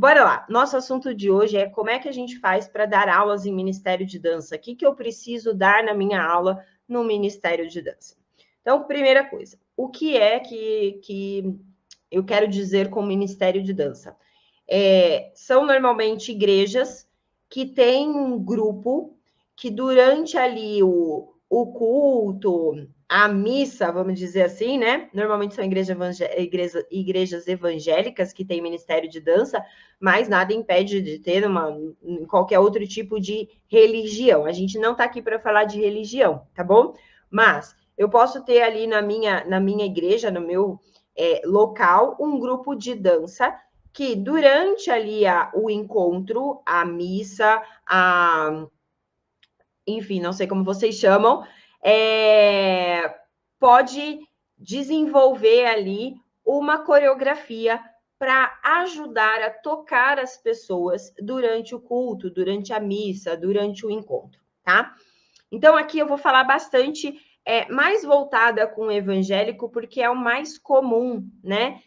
Bora lá. Nosso assunto de hoje é como é que a gente faz para dar aulas em Ministério de Dança. O que eu preciso dar na minha aula no Ministério de Dança? Então, primeira coisa, o que é que eu quero dizer com o Ministério de Dança? São normalmente igrejas que têm um grupo que durante ali o culto, a missa, vamos dizer assim, né? Normalmente são igrejas evangélicas que têm ministério de dança, mas nada impede de ter qualquer outro tipo de religião. A gente não está aqui para falar de religião, tá bom? Mas eu posso ter ali na minha igreja, no meu local, um grupo de dança que durante ali o encontro, a missa, enfim, não sei como vocês chamam, pode desenvolver ali uma coreografia para ajudar a tocar as pessoas durante o culto, durante a missa, durante o encontro, tá? Então, aqui eu vou falar bastante mais voltada com o evangélico, porque é o mais comum, né?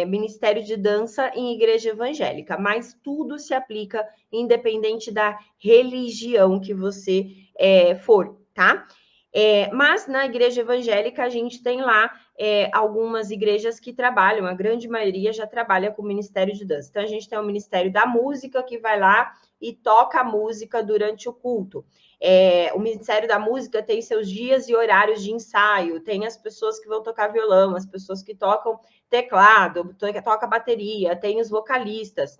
Ministério de dança em igreja evangélica, mas tudo se aplica independente da religião que você for, tá? Mas na igreja evangélica a gente tem lá algumas igrejas que trabalham, a grande maioria já trabalha com o Ministério de Dança. Então a gente tem o Ministério da Música que vai lá e toca a música durante o culto. O Ministério da Música tem seus dias e horários de ensaio, tem as pessoas que vão tocar violão, as pessoas que tocam teclado, toca bateria, tem os vocalistas.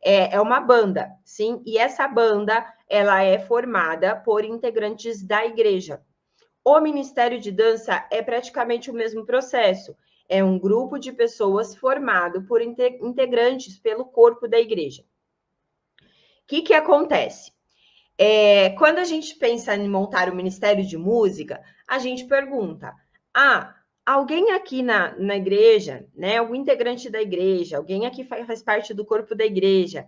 É uma banda, sim, e essa banda ela é formada por integrantes da igreja. O Ministério de Dança é praticamente o mesmo processo. É um grupo de pessoas formado por integrantes pelo corpo da igreja. O que acontece? Quando a gente pensa em montar o Ministério de Música, a gente pergunta: alguém aqui na igreja, né? Algum integrante da igreja, alguém aqui faz parte do corpo da igreja,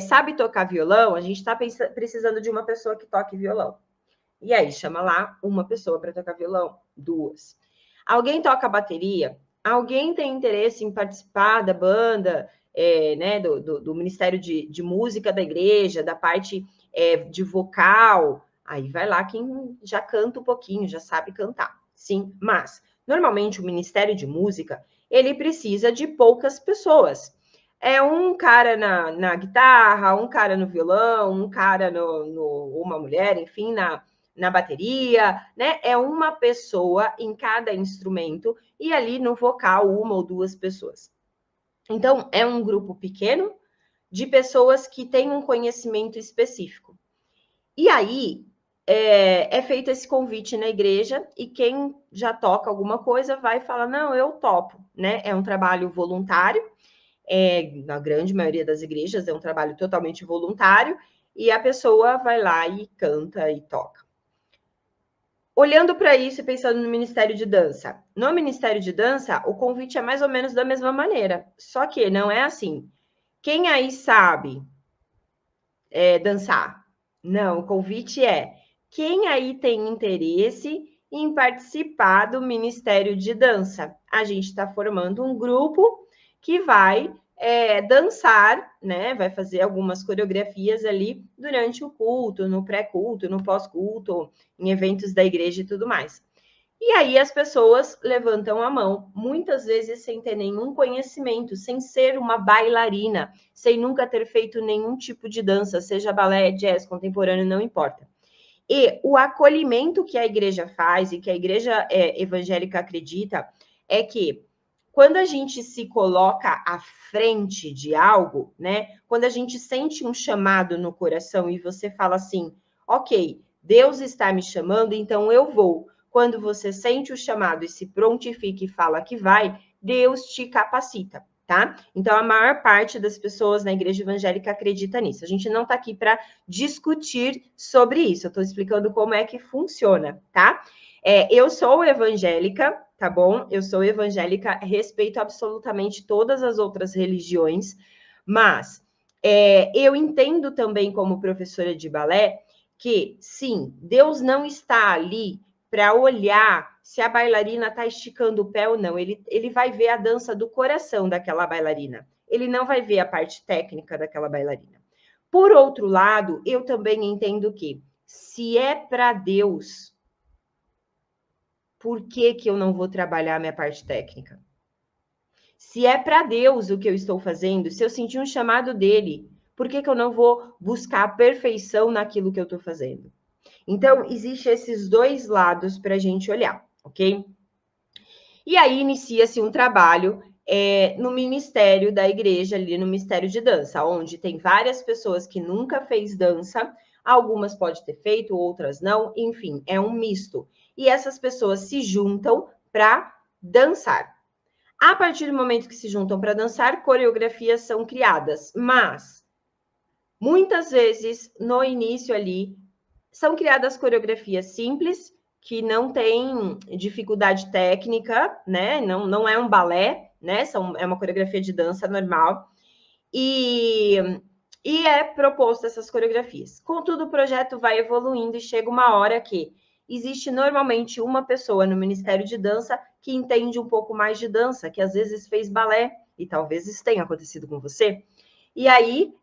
sabe tocar violão? A gente está precisando de uma pessoa que toque violão. E aí, chama lá uma pessoa para tocar violão, duas. Alguém toca bateria? Alguém tem interesse em participar da banda, né, do Ministério de Música da igreja, da parte de vocal? Aí vai lá quem já canta um pouquinho, já sabe cantar. Sim, mas normalmente o Ministério de Música, ele precisa de poucas pessoas. É um cara na guitarra, um cara no violão, um cara uma mulher, enfim, na bateria, né? É uma pessoa em cada instrumento e ali no vocal, uma ou duas pessoas. Então, é um grupo pequeno de pessoas que têm um conhecimento específico. E aí, é feito esse convite na igreja e quem já toca alguma coisa vai falar, não, eu topo, né? É um trabalho voluntário, na grande maioria das igrejas é um trabalho totalmente voluntário e a pessoa vai lá e canta e toca. Olhando para isso e pensando no Ministério de Dança. No Ministério de Dança, o convite é mais ou menos da mesma maneira. Só que não é assim. Quem aí sabe dançar? Não, o convite é quem aí tem interesse em participar do Ministério de Dança. A gente está formando um grupo que vai dançar, né? Vai fazer algumas coreografias ali durante o culto, no pré-culto, no pós-culto, em eventos da igreja e tudo mais. E aí as pessoas levantam a mão, muitas vezes sem ter nenhum conhecimento, sem ser uma bailarina, sem nunca ter feito nenhum tipo de dança, seja balé, jazz, contemporâneo, não importa. E o acolhimento que a igreja faz e que a igreja evangélica acredita é que quando a gente se coloca à frente de algo, né? Quando a gente sente um chamado no coração e você fala assim, ok, Deus está me chamando, então eu vou. Quando você sente o chamado e se prontifica e fala que vai, Deus te capacita, tá? Então, a maior parte das pessoas na igreja evangélica acredita nisso. A gente não está aqui para discutir sobre isso, eu estou explicando como é que funciona, tá? Eu sou evangélica, tá bom? Eu sou evangélica, respeito absolutamente todas as outras religiões, mas eu entendo também como professora de balé que, sim, Deus não está ali para olhar se a bailarina está esticando o pé ou não. Ele vai ver a dança do coração daquela bailarina. ele não vai ver a parte técnica daquela bailarina. Por outro lado, eu também entendo que, se é para Deus, por que que eu não vou trabalhar a minha parte técnica? Se é para Deus o que eu estou fazendo, se eu sentir um chamado dele, por que que eu não vou buscar a perfeição naquilo que eu estou fazendo? Então, existe esses dois lados para a gente olhar, ok? E aí inicia-se um trabalho no ministério da igreja, ali no Ministério de Dança, onde tem várias pessoas que nunca fez dança, algumas pode ter feito, outras não, enfim, é um misto. E essas pessoas se juntam para dançar. A partir do momento que se juntam para dançar, coreografias são criadas, mas muitas vezes no início ali são criadas coreografias simples, que não tem dificuldade técnica, né? Não é um balé, né? É uma coreografia de dança normal. E é proposto essas coreografias. Contudo, o projeto vai evoluindo e chega uma hora que existe normalmente uma pessoa no Ministério de Dança que entende um pouco mais de dança, que às vezes fez balé, e talvez isso tenha acontecido com você. E aí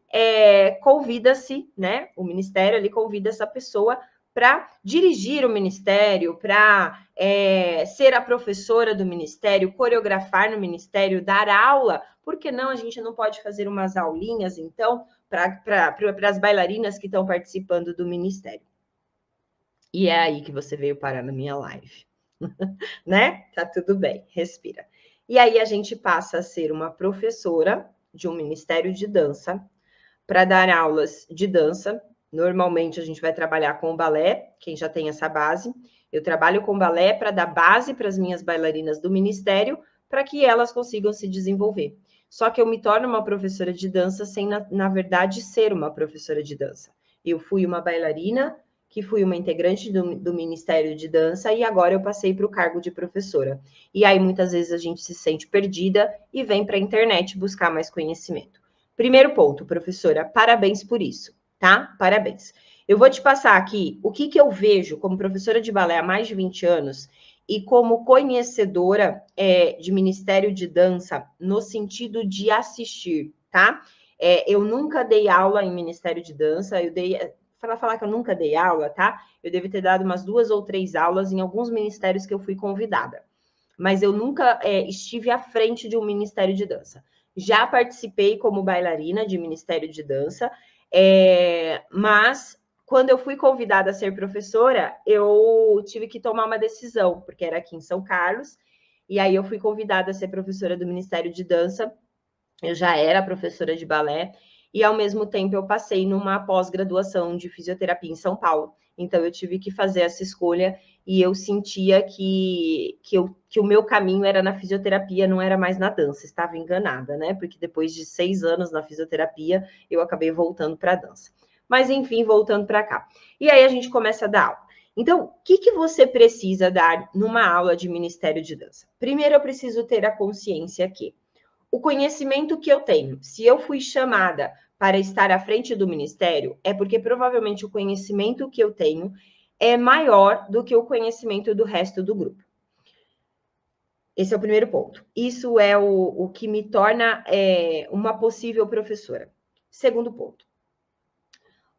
convida-se, né? O Ministério ali convida essa pessoa para dirigir o Ministério, para ser a professora do Ministério, coreografar no Ministério, dar aula. Por que não? A gente não pode fazer umas aulinhas, então, para as bailarinas que estão participando do Ministério. E é aí que você veio parar na minha live. Né? Tá tudo bem, respira. E aí a gente passa a ser uma professora de um Ministério de Dança para dar aulas de dança. Normalmente a gente vai trabalhar com o balé, quem já tem essa base. Eu trabalho com balé para dar base para as minhas bailarinas do Ministério, para que elas consigam se desenvolver. Só que eu me torno uma professora de dança sem, na verdade, ser uma professora de dança. Eu fui uma bailarina, que fui uma integrante do Ministério de Dança, e agora eu passei para o cargo de professora. E aí, muitas vezes, a gente se sente perdida e vem para a internet buscar mais conhecimento. Primeiro ponto, professora, parabéns por isso, tá? Parabéns. Eu vou te passar aqui o que eu vejo como professora de balé há mais de 20 anos e como conhecedora de Ministério de Dança no sentido de assistir, tá? Eu nunca dei aula em Ministério de Dança, para falar que eu nunca dei aula, tá? Eu devo ter dado umas 2 ou 3 aulas em alguns ministérios que eu fui convidada. Mas eu nunca estive à frente de um Ministério de Dança. Já participei como bailarina de Ministério de Dança, mas quando eu fui convidada a ser professora, eu tive que tomar uma decisão, porque era aqui em São Carlos, e aí eu fui convidada a ser professora do Ministério de Dança. Eu já era professora de balé, e ao mesmo tempo eu passei numa pós-graduação de fisioterapia em São Paulo. Então eu tive que fazer essa escolha e eu sentia que o meu caminho era na fisioterapia, não era mais na dança. Estava enganada, né? Porque depois de 6 anos na fisioterapia, eu acabei voltando para a dança. Mas enfim, voltando para cá. E aí a gente começa a dar aula. Então, o que você precisa dar numa aula de Ministério de Dança? Primeiro, eu preciso ter a consciência que o conhecimento que eu tenho, se eu fui chamada para estar à frente do ministério, é porque provavelmente o conhecimento que eu tenho é maior do que o conhecimento do resto do grupo. Esse é o primeiro ponto. Isso é o que me torna uma possível professora. Segundo ponto.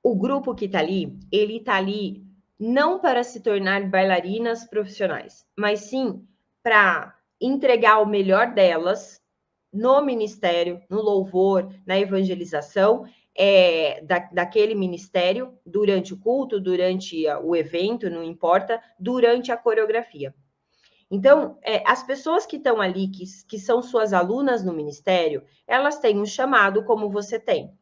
O grupo que está ali, ele está ali não para se tornar bailarinas profissionais, mas sim para entregar o melhor delas no ministério, no louvor, na evangelização daquele ministério, durante o culto, durante o evento, não importa, durante a coreografia. Então, as pessoas que estão ali, que são suas alunas no ministério, elas têm um chamado como você tem.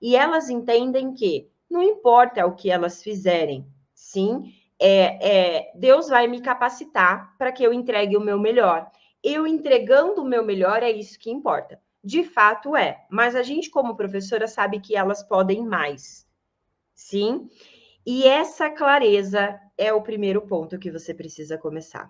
E elas entendem que não importa o que elas fizerem, sim, Deus vai me capacitar para que eu entregue o meu melhor. Eu entregando o meu melhor é isso que importa. De fato mas a gente como professora sabe que elas podem mais. Sim? E essa clareza é o primeiro ponto que você precisa começar.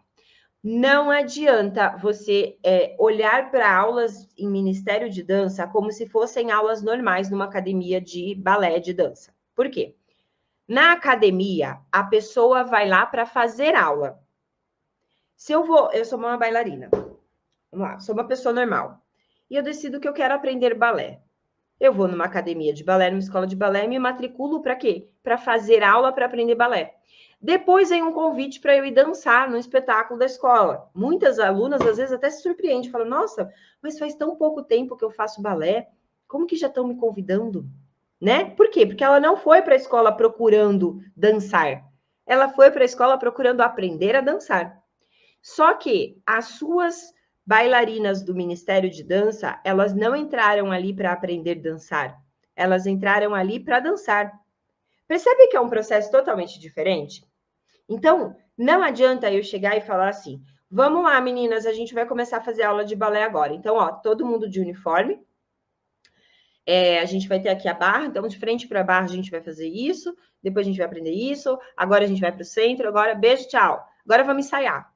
Não adianta você olhar para aulas em Ministério de Dança como se fossem aulas normais numa academia de balé de dança. Por quê? Na academia, a pessoa vai lá para fazer aula. Eu sou uma bailarina. Vamos lá, sou uma pessoa normal. e eu decido que eu quero aprender balé. Eu vou numa academia de balé, numa escola de balé, e me matriculo para quê? Para fazer aula para aprender balé. Depois vem um convite para eu ir dançar no espetáculo da escola. Muitas alunas, às vezes, até se surpreendem, falam, nossa, mas faz tão pouco tempo que eu faço balé, como que já estão me convidando? Né? Por quê? Porque ela não foi para a escola procurando dançar. Ela foi para a escola procurando aprender a dançar. Só que as suas bailarinas do Ministério de Dança, elas não entraram ali para aprender a dançar. Elas entraram ali para dançar. Percebe que é um processo totalmente diferente? Então, não adianta eu chegar e falar assim: vamos lá, meninas, a gente vai começar a fazer aula de balé agora. Então, ó, todo mundo de uniforme. A gente vai ter aqui a barra, então de frente para a barra a gente vai fazer isso, depois a gente vai aprender isso, agora a gente vai para o centro, agora beijo, tchau. Agora vamos ensaiar.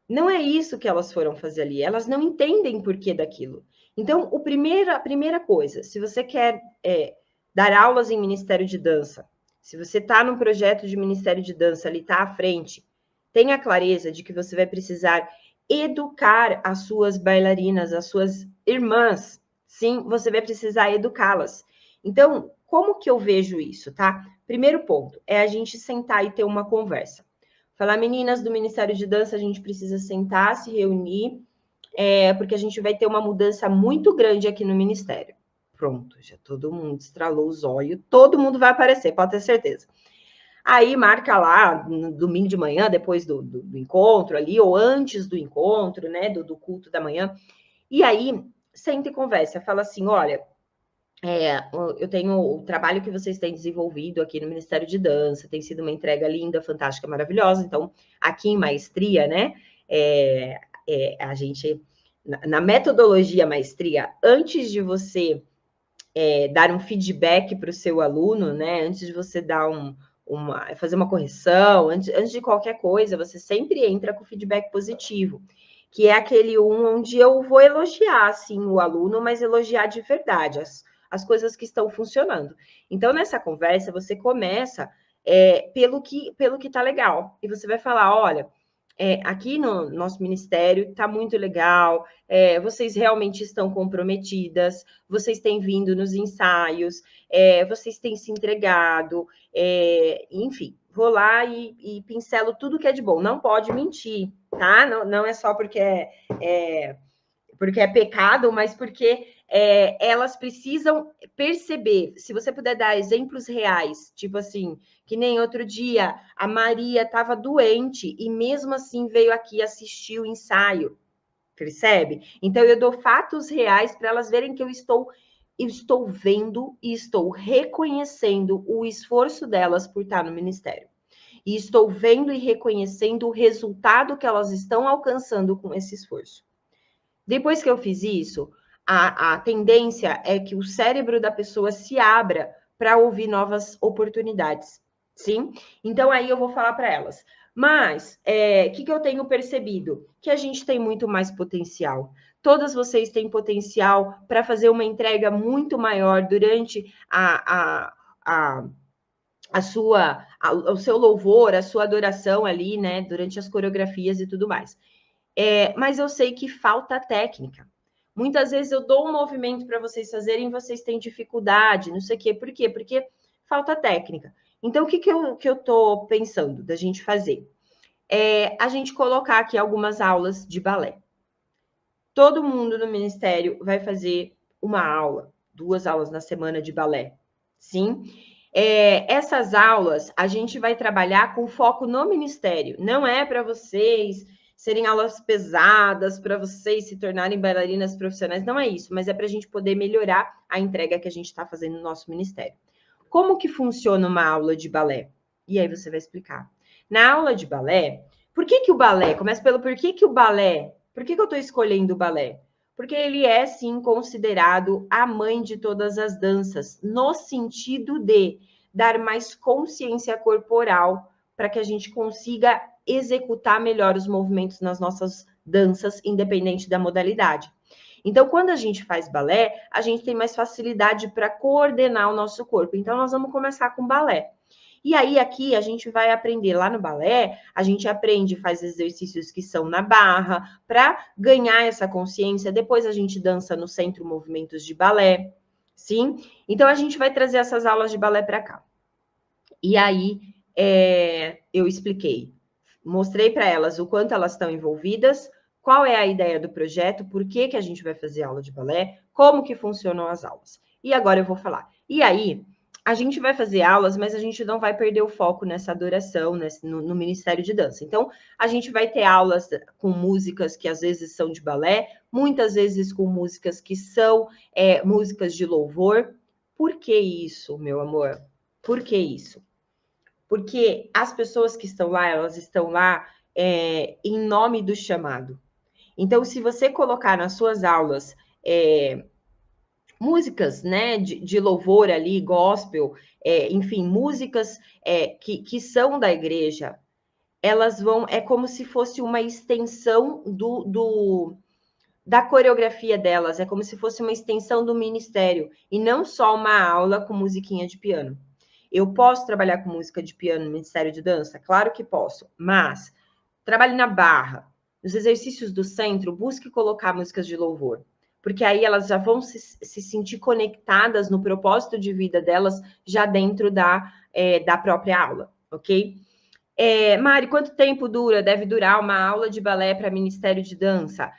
Não é isso que elas foram fazer ali, elas não entendem o porquê daquilo. Então, a primeira coisa, se você quer dar aulas em Ministério de Dança, se você está num projeto de Ministério de Dança, ali está à frente, tenha clareza de que você vai precisar educar as suas bailarinas, as suas irmãs. Sim, você vai precisar educá-las. Então, como que eu vejo isso, tá? Primeiro ponto é a gente sentar e ter uma conversa. Falar, meninas do Ministério de Dança, a gente precisa sentar, se reunir, porque a gente vai ter uma mudança muito grande aqui no Ministério. Pronto, já todo mundo estralou os olhos, todo mundo vai aparecer, pode ter certeza. Aí marca lá, no domingo de manhã, depois do encontro ali, ou antes do encontro, né, do culto da manhã. E aí, senta e conversa, fala assim, olha, eu tenho o trabalho que vocês têm desenvolvido aqui no Ministério de Dança, tem sido uma entrega linda, fantástica, maravilhosa. Então, aqui em Maestria, né, a gente, na metodologia Maestria, antes de você dar um feedback para o seu aluno, né, antes de você dar fazer uma correção, antes de qualquer coisa, você sempre entra com feedback positivo, que é aquele onde eu vou elogiar, sim, o aluno, mas elogiar de verdade, as coisas que estão funcionando. Então, nessa conversa, você começa pelo que está legal. E você vai falar, olha, aqui no nosso ministério está muito legal, vocês realmente estão comprometidas, vocês têm vindo nos ensaios, vocês têm se entregado, enfim, vou lá e pincelo tudo que é de bom. Não pode mentir, tá? Não é só porque é pecado, mas porque elas precisam perceber. Se você puder dar exemplos reais, tipo assim, que nem outro dia a Maria estava doente e mesmo assim veio aqui assistir o ensaio, percebe? Então eu dou fatos reais para elas verem que eu estou vendo e estou reconhecendo o esforço delas por estar no ministério. E estou vendo e reconhecendo o resultado que elas estão alcançando com esse esforço. Depois que eu fiz isso, a tendência é que o cérebro da pessoa se abra para ouvir novas oportunidades, sim? Então, aí eu vou falar para elas. Mas, o que eu tenho percebido? Que a gente tem muito mais potencial. Todas vocês têm potencial para fazer uma entrega muito maior durante o seu louvor, a sua adoração ali, né? Durante as coreografias e tudo mais. Mas eu sei que falta técnica. Muitas vezes eu dou um movimento para vocês fazerem e vocês têm dificuldade, não sei o quê. Por quê? Porque falta técnica. Então, o que eu estou pensando da gente fazer? A gente colocar aqui algumas aulas de balé. Todo mundo no Ministério vai fazer uma aula, 2 aulas na semana de balé, sim? Essas aulas a gente vai trabalhar com foco no Ministério. Não é para vocês serem aulas pesadas, para vocês se tornarem bailarinas profissionais, não é isso, mas é para a gente poder melhorar a entrega que a gente está fazendo no nosso Ministério. Como que funciona uma aula de balé? E aí você vai explicar. Na aula de balé, por que o balé? Começa pelo por que o balé? Por que eu estou escolhendo o balé? Porque ele é, sim, considerado a mãe de todas as danças, no sentido de dar mais consciência corporal para que a gente consiga executar melhor os movimentos nas nossas danças, independente da modalidade. Então, quando a gente faz balé, a gente tem mais facilidade para coordenar o nosso corpo. Então, nós vamos começar com balé. E aí, aqui, a gente vai aprender lá no balé, a gente aprende, faz exercícios que são na barra, para ganhar essa consciência. Depois a gente dança no centro movimentos de balé, sim? Então, a gente vai trazer essas aulas de balé para cá. E aí, eu expliquei, mostrei para elas o quanto elas estão envolvidas, qual é a ideia do projeto, por que a gente vai fazer aula de balé, como que funcionam as aulas. E agora eu vou falar. E aí, a gente vai fazer aulas, mas a gente não vai perder o foco nessa adoração, no Ministério de Dança. Então, a gente vai ter aulas com músicas que às vezes são de balé, muitas vezes com músicas que são músicas de louvor. Por que isso, meu amor? Por que isso? Porque as pessoas que estão lá, elas estão lá em nome do chamado. Então, se você colocar nas suas aulas músicas, né, de louvor ali, gospel, enfim, músicas que são da igreja, elas vão, é como se fosse uma extensão da coreografia delas, é como se fosse uma extensão do ministério, e não só uma aula com musiquinha de piano. Eu posso trabalhar com música de piano no Ministério de Dança? Claro que posso, mas trabalhe na barra, nos exercícios do centro, busque colocar músicas de louvor, porque aí elas já vão se sentir conectadas no propósito de vida delas já dentro da própria aula, ok? Mari, quanto tempo dura? Deve durar uma aula de balé para Ministério de Dança?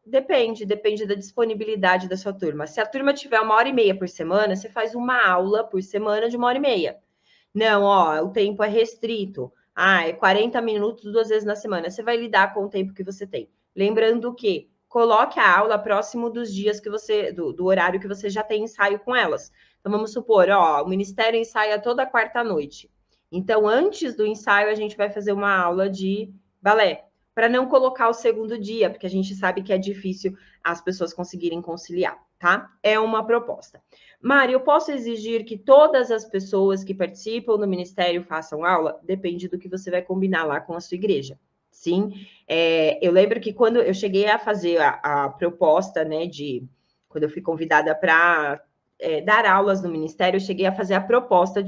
Depende da disponibilidade da sua turma. Se a turma tiver 1h30 por semana, você faz uma aula por semana de 1h30. Não, ó, o tempo é restrito. É 40 minutos 2 vezes na semana. Você vai lidar com o tempo que você tem. Lembrando que coloque a aula próximo dos dias que você, do horário que você já tem ensaio com elas. Então, vamos supor, ó, o Ministério ensaia toda quarta-noite. Então, antes do ensaio, a gente vai fazer uma aula de balé, para não colocar o segundo dia, porque a gente sabe que é difícil as pessoas conseguirem conciliar, tá? É uma proposta. Mari, eu posso exigir que todas as pessoas que participam do ministério façam aula? Depende do que você vai combinar lá com a sua igreja. Sim, eu lembro que quando eu cheguei a fazer a proposta, né, quando eu fui convidada para dar aulas no ministério, eu cheguei a fazer a proposta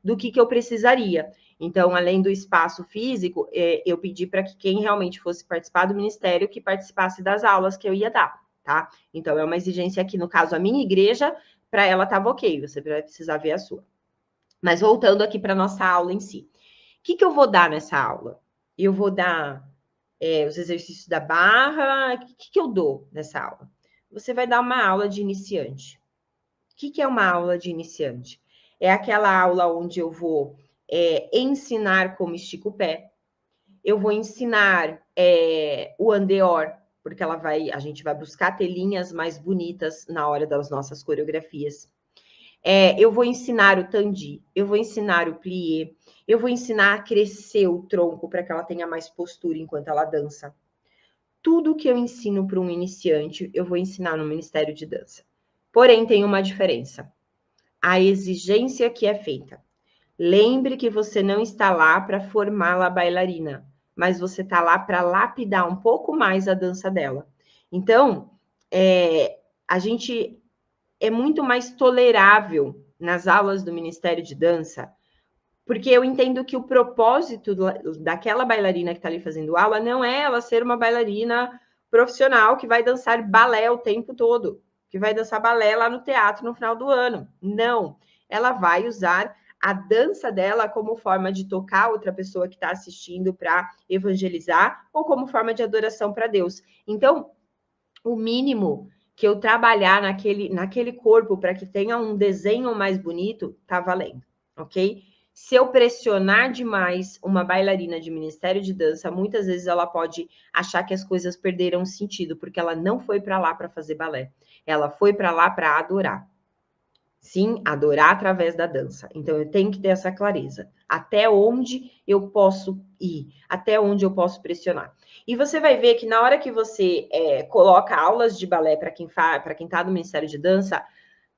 do que eu precisaria. Então, além do espaço físico, eu pedi para que quem realmente fosse participar do ministério, que participasse das aulas que eu ia dar, tá? Então, é uma exigência aqui, no caso, a minha igreja, para ela estava ok, você vai precisar ver a sua. Mas voltando aqui para a nossa aula em si. O que eu vou dar nessa aula? Eu vou dar os exercícios da barra. O que eu dou nessa aula? Você vai dar uma aula de iniciante. O que é uma aula de iniciante? É aquela aula onde eu vou ensinar como estica o pé. Eu vou ensinar o andeor, porque a gente vai buscar telinhas mais bonitas na hora das nossas coreografias. Eu vou ensinar o tandi, eu vou ensinar o plié, eu vou ensinar a crescer o tronco para que ela tenha mais postura enquanto ela dança. Tudo que eu ensino para um iniciante, eu vou ensinar no Ministério de Dança. Porém, tem uma diferença. A exigência que é feita. Lembre que você não está lá para formar a bailarina, mas você está lá para lapidar um pouco mais a dança dela. Então, a gente é muito mais tolerável nas aulas do Ministério de Dança, porque eu entendo que o propósito daquela bailarina que está ali fazendo aula não é ela ser uma bailarina profissional que vai dançar balé o tempo todo, que vai dançar balé lá no teatro no final do ano. Não, ela vai usar a dança dela como forma de tocar outra pessoa que está assistindo para evangelizar ou como forma de adoração para Deus. Então, o mínimo que eu trabalhar naquele corpo para que tenha um desenho mais bonito, tá valendo, ok? Se eu pressionar demais uma bailarina de Ministério de Dança, muitas vezes ela pode achar que as coisas perderam sentido, porque ela não foi para lá para fazer balé. Ela foi para lá para adorar. Sim, adorar através da dança. Então, eu tenho que ter essa clareza. Até onde eu posso ir? Até onde eu posso pressionar? E você vai ver que na hora que você coloca aulas de balé para quem está no Ministério de Dança,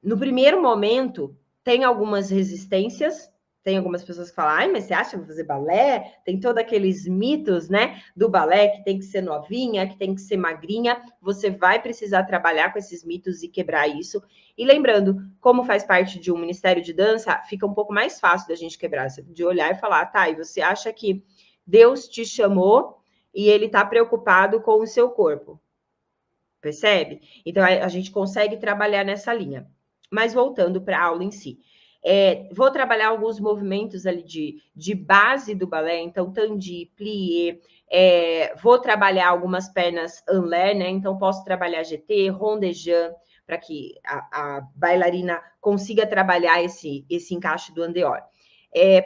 no primeiro momento, tem algumas resistências, Tem algumas pessoas que falam, ai, mas você acha que eu vou fazer balé? Tem todos aqueles mitos, né, do balé, que tem que ser novinha, que tem que ser magrinha. Você vai precisar trabalhar com esses mitos e quebrar isso. E lembrando, como faz parte de um ministério de dança, fica um pouco mais fácil da gente quebrar, de olhar e falar, tá, e você acha que Deus te chamou e ele está preocupado com o seu corpo? Percebe? Então, a gente consegue trabalhar nessa linha. Mas voltando para a aula em si. Vou trabalhar alguns movimentos ali de base do balé, então tandi, plié, vou trabalhar algumas pernas en l'air, né? Então posso trabalhar GT, rondejant, para que a bailarina consiga trabalhar esse encaixe do en dehors.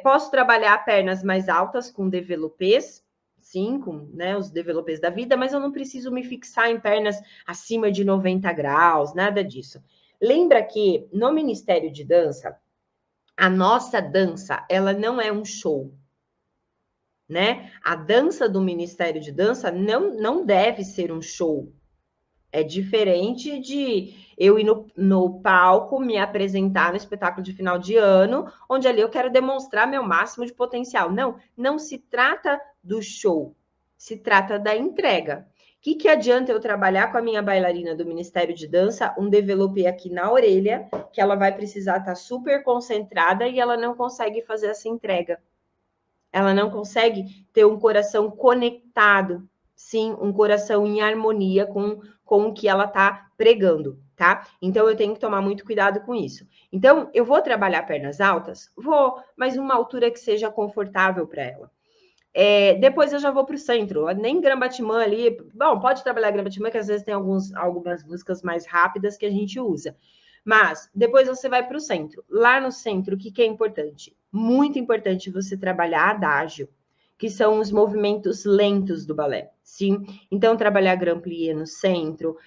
Posso trabalhar pernas mais altas com développés, sim, com, né, os développés da vida, mas eu não preciso me fixar em pernas acima de 90 graus, nada disso. Lembra que no Ministério de Dança, a nossa dança, ela não é um show, né? A dança do Ministério de Dança não deve ser um show. É diferente de eu ir no palco, me apresentar no espetáculo de final de ano, onde ali eu quero demonstrar meu máximo de potencial. Não se trata do show, se trata da entrega. O que adianta eu trabalhar com a minha bailarina do Ministério de Dança, um développé aqui na orelha, que ela vai precisar estar super concentrada e ela não consegue fazer essa entrega. Ela não consegue ter um coração conectado, sim, um coração em harmonia com o que ela está pregando, tá? Então, eu tenho que tomar muito cuidado com isso. Então, eu vou trabalhar pernas altas? Vou, mas uma altura que seja confortável para ela. Depois eu já vou para o centro, nem Grand-Bâtiment ali. Bom, pode trabalhar Grand-Bâtiment, que às vezes tem algumas músicas mais rápidas que a gente usa. Mas depois você vai para o centro. Lá no centro, o que é importante? Muito importante você trabalhar adágio, que são os movimentos lentos do balé, sim? Então, trabalhar grand plié no centro,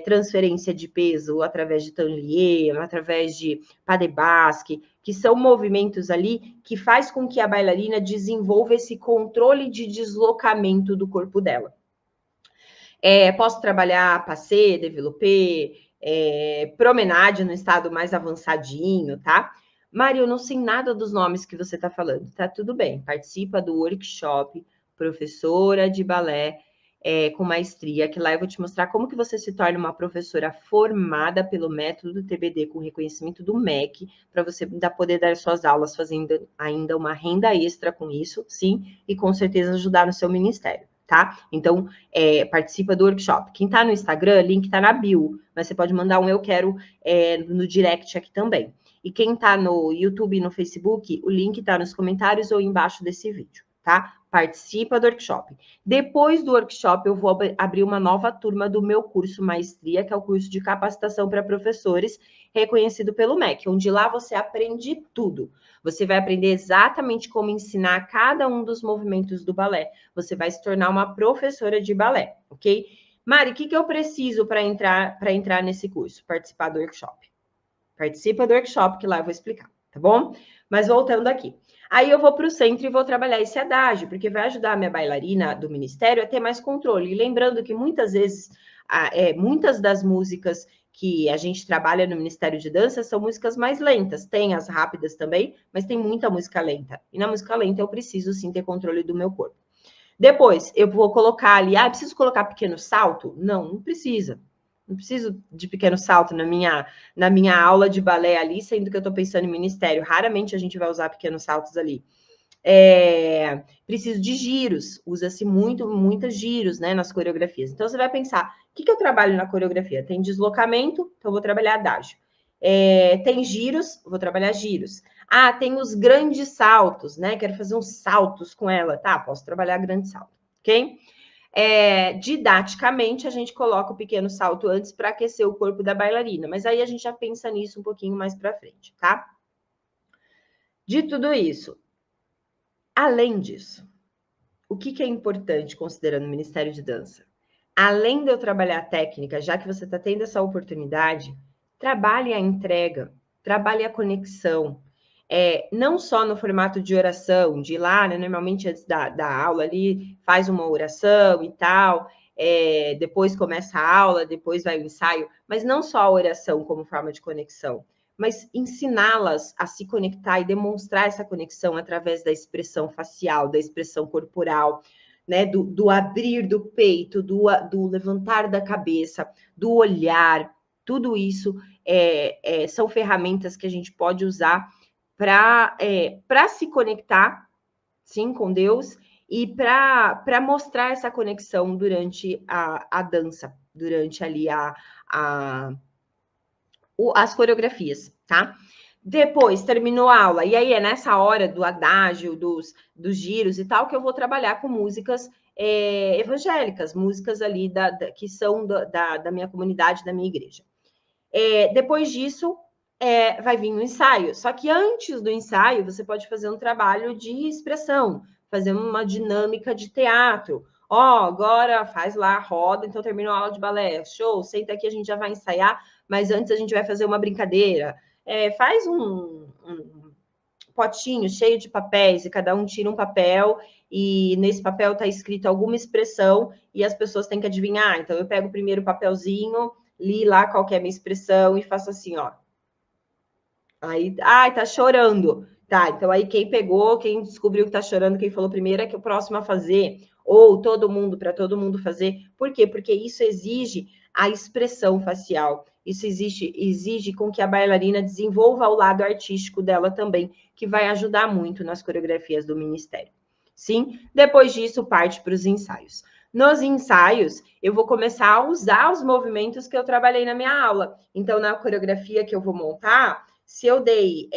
transferência de peso através de tablier, através de pas de basque, que são movimentos ali que faz com que a bailarina desenvolva esse controle de deslocamento do corpo dela. Posso trabalhar passé, développé, promenade no estado mais avançadinho, tá? Mari, eu não sei nada dos nomes que você está falando. Tá tudo bem. Participa do workshop Professora de Balé com Maestria, que lá eu vou te mostrar como que você se torna uma professora formada pelo método TBD com reconhecimento do MEC, para você poder dar suas aulas fazendo ainda uma renda extra com isso, sim, e com certeza ajudar no seu ministério. Tá? Então, participa do workshop. Quem tá no Instagram, link tá na bio, mas você pode mandar um eu quero no direct aqui também. E quem tá no YouTube e no Facebook, o link tá nos comentários ou embaixo desse vídeo, tá? Participa do workshop. Depois do workshop, eu vou abrir uma nova turma do meu curso Maestria, que é o curso de capacitação para professores, reconhecido pelo MEC, onde lá você aprende tudo. Você vai aprender exatamente como ensinar cada um dos movimentos do balé. Você vai se tornar uma professora de balé, ok? Mari, o que eu preciso para entrar nesse curso? Participar do workshop. Participa do workshop, que lá eu vou explicar, tá bom? Mas voltando aqui. Aí eu vou para o centro e vou trabalhar esse adágio, porque vai ajudar a minha bailarina do ministério a ter mais controle. E lembrando que muitas vezes, muitas das músicas que a gente trabalha no Ministério de Dança são músicas mais lentas. Tem as rápidas também, mas tem muita música lenta. E na música lenta eu preciso, sim, ter controle do meu corpo. Depois, eu vou colocar ali, preciso colocar pequeno salto? Não precisa. Não preciso de pequeno salto na minha aula de balé ali, sendo que eu estou pensando em ministério. Raramente a gente vai usar pequenos saltos ali. Preciso de giros, usa-se muitos giros, né, nas coreografias. Então, você vai pensar, o que eu trabalho na coreografia? Tem deslocamento, então eu vou trabalhar adágio. Tem giros, vou trabalhar giros. Tem os grandes saltos, né? Quero fazer uns saltos com ela, tá? Posso trabalhar grande salto, ok? Didaticamente, a gente coloca o pequeno salto antes para aquecer o corpo da bailarina, mas aí a gente já pensa nisso um pouquinho mais para frente, tá? De tudo isso, além disso, o que é importante considerando o Ministério de Dança? Além de eu trabalhar a técnica, já que você está tendo essa oportunidade, trabalhe a entrega, trabalhe a conexão. Não só no formato de oração, de ir lá, né, normalmente antes da aula ali, faz uma oração e tal, depois começa a aula, depois vai o ensaio, mas não só a oração como forma de conexão. mas ensiná-las a se conectar e demonstrar essa conexão através da expressão facial, da expressão corporal, né, do abrir do peito, do levantar da cabeça, do olhar, tudo isso são ferramentas que a gente pode usar para se conectar, sim, com Deus e para mostrar essa conexão durante a dança, durante ali as coreografias, tá? Depois, terminou a aula, e aí é nessa hora do adágio, dos giros e tal, que eu vou trabalhar com músicas evangélicas, músicas ali que são da minha comunidade, da minha igreja. Depois disso, vai vir o ensaio. Só que antes do ensaio, você pode fazer um trabalho de expressão, fazer uma dinâmica de teatro. Agora faz lá, roda, então terminou a aula de balé. Show, senta aqui, a gente já vai ensaiar, mas antes a gente vai fazer uma brincadeira. Faz um potinho cheio de papéis e cada um tira um papel e nesse papel está escrito alguma expressão e as pessoas têm que adivinhar. Então eu pego o primeiro papelzinho, li lá qual que é a minha expressão e faço assim, ó. Aí, tá chorando. Tá, então aí quem pegou, quem descobriu que tá chorando, quem falou primeiro é que o próximo a fazer, ou todo mundo, para todo mundo fazer. Por quê? Porque isso exige a expressão facial. Isso exige com que a bailarina desenvolva o lado artístico dela também, que vai ajudar muito nas coreografias do ministério. Sim? Depois disso, parte para os ensaios. Nos ensaios, eu vou começar a usar os movimentos que eu trabalhei na minha aula. Então, na coreografia que eu vou montar, se eu dei,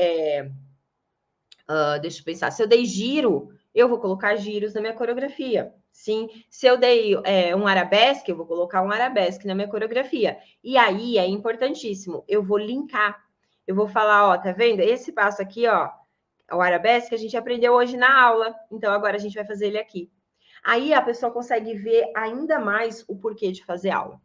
deixa eu pensar, se eu dei giro, eu vou colocar giros na minha coreografia. Sim, se eu dei um arabesque, eu vou colocar um arabesque na minha coreografia. E aí é importantíssimo, eu vou linkar. Eu vou falar, tá vendo? Esse passo aqui, o arabesque, a gente aprendeu hoje na aula. Então, agora a gente vai fazer ele aqui. Aí a pessoa consegue ver ainda mais o porquê de fazer aula.